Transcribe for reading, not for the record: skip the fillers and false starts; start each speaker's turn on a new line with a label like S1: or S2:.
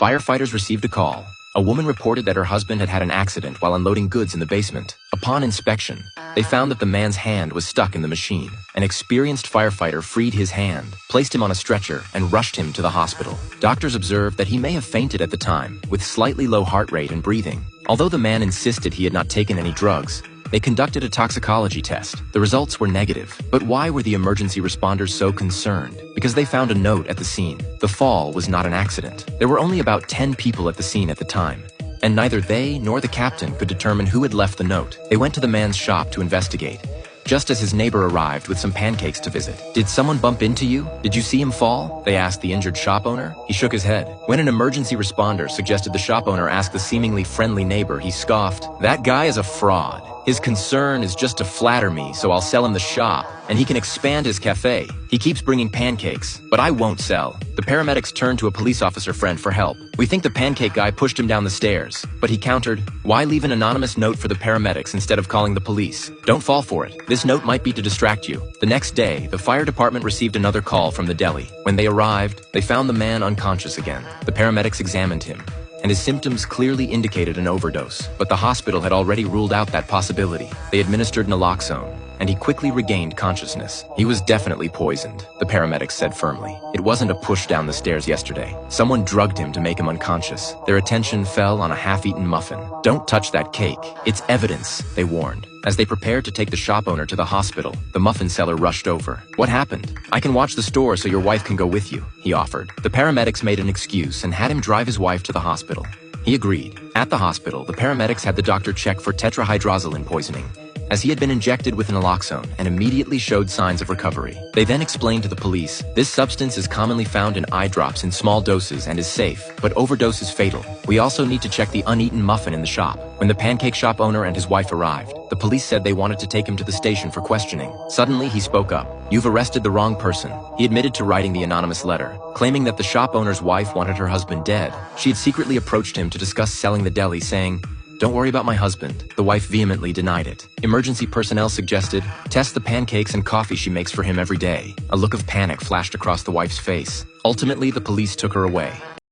S1: Firefighters received a call. A woman reported that her husband had had an accident while unloading goods in the basement. Upon inspection, they found that the man's hand was stuck in the machine. An experienced firefighter freed his hand, placed him on a stretcher, and rushed him to the hospital. Doctors observed that he may have fainted at the time, with slightly low heart rate and breathing. Although the man insisted he had not taken any drugs, they conducted a toxicology test. The results were negative. But why were the emergency responders so concerned? Because they found a note at the scene. The fall was not an accident. There were only about 10 people at the scene at the time, and neither they nor the captain could determine who had left the note. They went to the man's shop to investigate, just as his neighbor arrived with some pancakes to visit. "Did someone bump into you? Did you see him fall?" they asked the injured shop owner. He shook his head. When an emergency responder suggested the shop owner ask the seemingly friendly neighbor, he scoffed, "That guy is a fraud. His concern is just to flatter me, so I'll sell him the shop, and he can expand his cafe. He keeps bringing pancakes, but I won't sell." The paramedics turned to a police officer friend for help. "We think the pancake guy pushed him down the stairs." But he countered, "Why leave an anonymous note for the paramedics instead of calling the police? Don't fall for it. This note might be to distract you." The next day, the fire department received another call from the deli. When they arrived, they found the man unconscious again. The paramedics examined him, and his symptoms clearly indicated an overdose. But the hospital had already ruled out that possibility. They administered naloxone, and he quickly regained consciousness. "He was definitely poisoned," the paramedics said firmly. "It wasn't a push down the stairs yesterday. Someone drugged him to make him unconscious." Their attention fell on a half-eaten muffin. "Don't touch that cake. It's evidence," they warned. As they prepared to take the shop owner to the hospital, the muffin seller rushed over. "What happened?" "I can watch the store so your wife can go with you," he offered. The paramedics made an excuse and had him drive his wife to the hospital. He agreed. At the hospital, the paramedics had the doctor check for tetrahydrozoline poisoning, as he had been injected with naloxone and immediately showed signs of recovery. They then explained to the police, "This substance is commonly found in eye drops in small doses and is safe, but overdose is fatal. We also need to check the uneaten muffin in the shop." When the pancake shop owner and his wife arrived, the police said they wanted to take him to the station for questioning. Suddenly, he spoke up. "You've arrested the wrong person." He admitted to writing the anonymous letter, claiming that the shop owner's wife wanted her husband dead. She had secretly approached him to discuss selling the deli, saying, "Don't worry about my husband." The wife vehemently denied it. Emergency personnel suggested, "Test the pancakes and coffee she makes for him every day." A look of panic flashed across the wife's face. Ultimately, the police took her away.